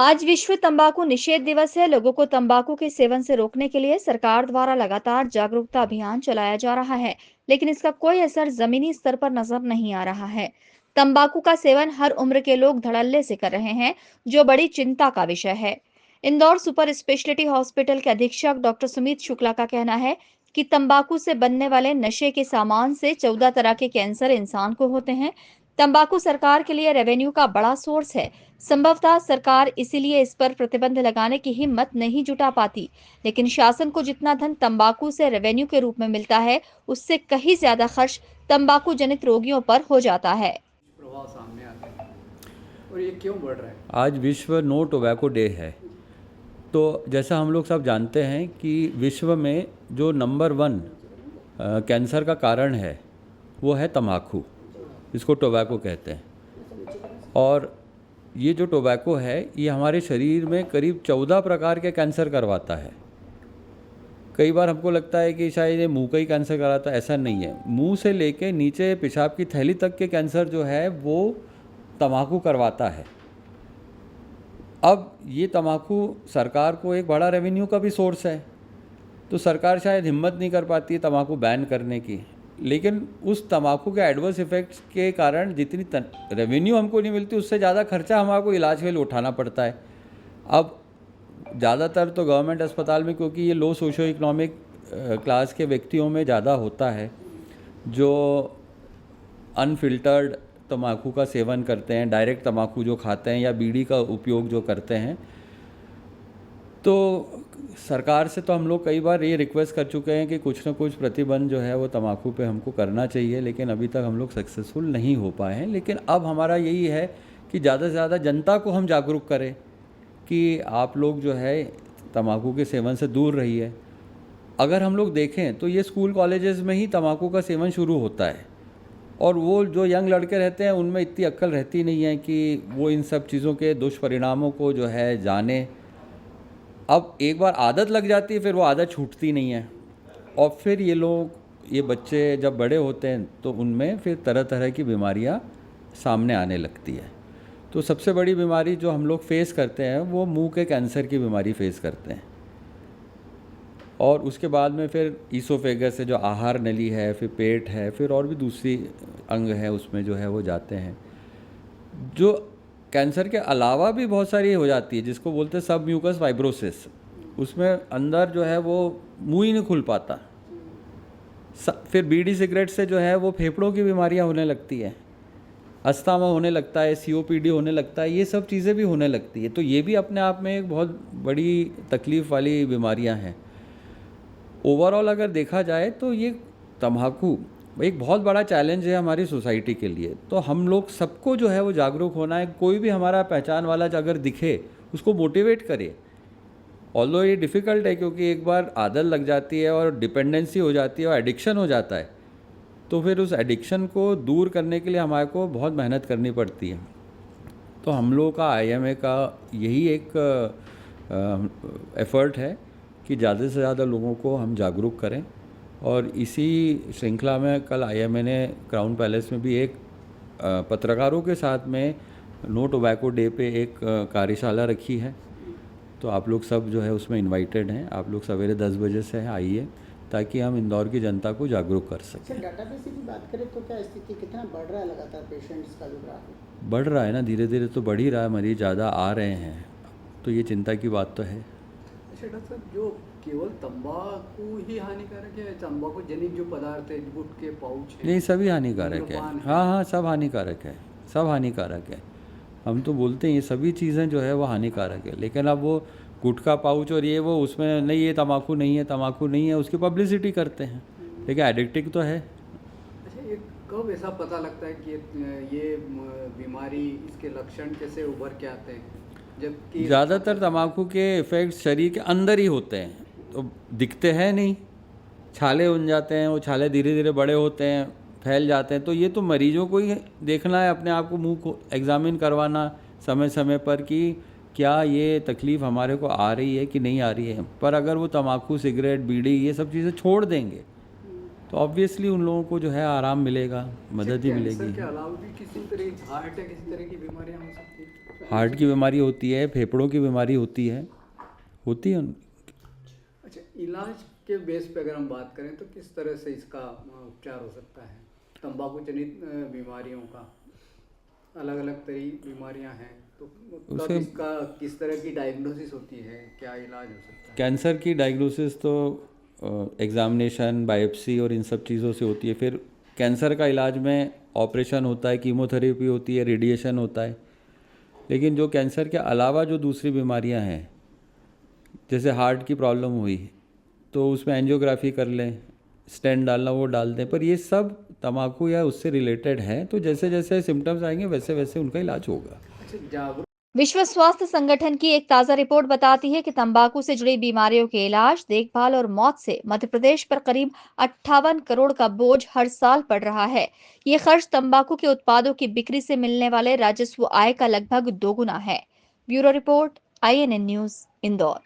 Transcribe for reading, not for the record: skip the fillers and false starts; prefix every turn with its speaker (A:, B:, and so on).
A: आज विश्व तंबाकू निषेध दिवस है। लोगों को तंबाकू के सेवन से रोकने के लिए सरकार द्वारा लगातार जागरूकता अभियान चलाया जा रहा है, लेकिन इसका कोई असर जमीनी स्तर पर नजर नहीं आ रहा है। तंबाकू का सेवन हर उम्र के लोग धड़ल्ले से कर रहे हैं, जो बड़ी चिंता का विषय है। इंदौर सुपर स्पेशलिटी हॉस्पिटल के अधीक्षक डॉक्टर सुमित शुक्ला का कहना है कि तंबाकू से बनने वाले नशे के सामान से 14 तरह के कैंसर इंसान को होते हैं। तंबाकू सरकार के लिए रेवेन्यू का बड़ा सोर्स है। संभवतः सरकार इसीलिए इस पर प्रतिबंध लगाने की हिम्मत नहीं जुटा पाती, लेकिन शासन को जितना धन तंबाकू से रेवेन्यू के रूप में मिलता है, उससे कहीं ज्यादा खर्च तंबाकू जनित रोगियों पर हो जाता है।
B: प्रभाव सामने आता है और ये क्यों बढ़ रहा है?
C: आज विश्व नो टोबैको डे है। तो जैसा हम लोग सब जानते हैं कि विश्व में जो नंबर 1 कैंसर का कारण है वो है तम्बाकू, इसको टोबैको कहते हैं। और ये जो टोबैको है ये हमारे शरीर में करीब 14 प्रकार के कैंसर करवाता है। कई बार हमको लगता है कि शायद ये मुंह का ही कैंसर कराता है, ऐसा नहीं है। मुंह से लेके नीचे पेशाब की थैली तक के कैंसर जो है वो तम्बाकू करवाता है। अब ये तम्बाकू सरकार को एक बड़ा रेवेन्यू का भी सोर्स है, तो सरकार शायद हिम्मत नहीं कर पाती है तम्बाकू बैन करने की, लेकिन उस तम्बाकू के एडवर्स इफ़ेक्ट्स के कारण जितनी रेवेन्यू हमको नहीं मिलती, उससे ज़्यादा खर्चा हमारे इलाज के लिए उठाना पड़ता है। अब ज़्यादातर तो गवर्नमेंट अस्पताल में, क्योंकि ये लो सोशो इकोनॉमिक क्लास के व्यक्तियों में ज़्यादा होता है, जो अनफिल्टर्ड तम्बाकू का सेवन करते हैं, डायरेक्ट तम्बाकू जो खाते हैं या बीड़ी का उपयोग जो करते हैं। तो सरकार से तो हम लोग कई बार ये रिक्वेस्ट कर चुके हैं कि कुछ ना कुछ प्रतिबंध जो है वो तम्बाकू पे हमको करना चाहिए, लेकिन अभी तक हम लोग सक्सेसफुल नहीं हो पाए हैं। लेकिन अब हमारा यही है कि ज़्यादा से ज़्यादा जनता को हम जागरूक करें कि आप लोग जो है तम्बाकू के सेवन से दूर रहिए। अगर हम लोग देखें तो ये स्कूल कॉलेजेस में ही तम्बाकू का सेवन शुरू होता है, और वो जो यंग लड़के रहते हैं उनमें इतनी अक्ल रहती नहीं है कि वो इन सब चीज़ों के दुष्परिणामों को जो है जाने। अब एक बार आदत लग जाती है, फिर वो आदत छूटती नहीं है, और फिर ये बच्चे जब बड़े होते हैं तो उनमें फिर तरह तरह की बीमारियां सामने आने लगती है। तो सबसे बड़ी बीमारी जो हम लोग फेस करते हैं वो मुंह के कैंसर की बीमारी फेस करते हैं, और उसके बाद में फिर ईसोफेगस से जो आहार नली है, फिर पेट है, फिर और भी दूसरी अंग है उसमें जो है वो जाते हैं। जो कैंसर के अलावा भी बहुत सारी हो जाती है, जिसको बोलते हैं सब म्यूकस फाइब्रोसिस। उसमें अंदर जो है वो मुंह ही नहीं खुल पाता। फिर बीड़ी सिगरेट से जो है वो फेफड़ों की बीमारियां होने लगती है, अस्थमा होने लगता है, सीओपीडी होने लगता है, ये सब चीज़ें भी होने लगती है। तो ये भी अपने आप में एक बहुत बड़ी तकलीफ़ वाली बीमारियां हैं। ओवरऑल अगर देखा जाए तो ये तम्बाकू एक बहुत बड़ा चैलेंज है हमारी सोसाइटी के लिए। तो हम लोग सबको जो है वो जागरूक होना है। कोई भी हमारा पहचान वाला अगर दिखे उसको मोटिवेट करे। ऑल्दो ये डिफ़िकल्ट है, क्योंकि एक बार आदत लग जाती है और डिपेंडेंसी हो जाती है और एडिक्शन हो जाता है, तो फिर उस एडिक्शन को दूर करने के लिए हमारे को बहुत मेहनत करनी पड़ती है। तो हम लोगों का आईएमए का यही एक एफ़र्ट है कि ज़्यादा से ज़्यादा लोगों को हम जागरूक करें। और इसी श्रृंखला में कल आईएमए ने क्राउन पैलेस में भी एक पत्रकारों के साथ में नो टोबैको डे पे एक कार्यशाला रखी है। तो आप लोग सब जो है उसमें इनवाइटेड हैं। आप लोग सवेरे 10 बजे से आइए, ताकि हम इंदौर की जनता को जागरूक कर सकें।
D: सर, डाटाबेस की बात करें तो क्या स्थिति कितना बढ़ रहा है लगातार पेशेंट्स का जो ग्राफ है?
C: बढ़ रहा है ना, धीरे धीरे तो बढ़ ही रहा है, मरीज ज़्यादा आ रहे हैं, तो ये चिंता की बात तो है।
B: अच्छा डॉक्टर साहब, जो केवल तंबाकू ही हानिकारक है, तंबाकू जनित जो पदार्थ है, गुटखे, पाउच है,
C: नहीं, सभी हानिकारक है।
B: धूम्रपान है।
C: हाँ, सब हानिकारक है, सब हानिकारक है। हम तो बोलते हैं ये सभी चीज़ें जो है वो हानिकारक है, लेकिन अब वो गुटखा, पाउच और ये वो उसमें नहीं, ये तम्बाकू नहीं है, तम्बाकू नहीं है, उसकी पब्लिसिटी करते हैं, लेकिन एडिक्टिव तो है।
B: अच्छा, ये कब ऐसा पता लगता है कि ये बीमारी, इसके लक्षण कैसे उभर के आते हैं? जबकि
C: ज़्यादातर तम्बाकू के इफ़ेक्ट्स शरीर के अंदर ही होते हैं, तो दिखते हैं नहीं। छाले बन जाते हैं, वो छाले धीरे धीरे बड़े होते हैं, फैल जाते हैं। तो ये तो मरीजों को ही देखना है, अपने आप को मुंह को एग्जामिन करवाना समय समय पर कि क्या ये तकलीफ़ हमारे को आ रही है कि नहीं आ रही है। पर अगर वो तम्बाकू, सिगरेट, बीड़ी ये सब चीज़ें छोड़ देंगे तो ऑब्वियसली उन लोगों को जो है आराम मिलेगा, मदद ही
B: कैंसर के
C: मिलेगी।
B: अलावा भी किसी तरह हार्ट या किसी तरह की बीमारियां हो सकती है?
C: हार्ट की बीमारी होती है, फेफड़ों की बीमारी होती है
B: अच्छा, इलाज के बेस पे अगर हम बात करें तो किस तरह से इसका उपचार हो सकता है? तंबाकू जनित बीमारियों का अलग अलग बीमारियां हैं, तो कब
C: उसे
B: इसका किस तरह की डायग्नोसिस होती है, क्या इलाज हो सकता है?
C: कैंसर की डायग्नोसिस तो एग्ज़ामिनेशन, बायोप्सी और इन सब चीज़ों से होती है। फिर कैंसर का इलाज में ऑपरेशन होता है, कीमोथेरेपी होती है, रेडिएशन होता है। लेकिन जो कैंसर के अलावा जो दूसरी बीमारियां हैं, जैसे हार्ट की प्रॉब्लम हुई तो उसमें एंजियोग्राफी कर लें, स्टेंट डालना वो डाल दें, पर ये सब तम्बाकू या उससे रिलेटेड है। तो जैसे जैसे सिम्टम्स आएंगे वैसे वैसे उनका इलाज होगा।
B: अच्छा, जागरूक
A: विश्व स्वास्थ्य संगठन की एक ताजा रिपोर्ट बताती है कि तंबाकू से जुड़ी बीमारियों के इलाज, देखभाल और मौत से मध्य प्रदेश पर करीब 58 करोड़ का बोझ हर साल पड़ रहा है। ये खर्च तंबाकू के उत्पादों की बिक्री से मिलने वाले राजस्व आय का लगभग दोगुना है। Bureau report, INN news, Indore.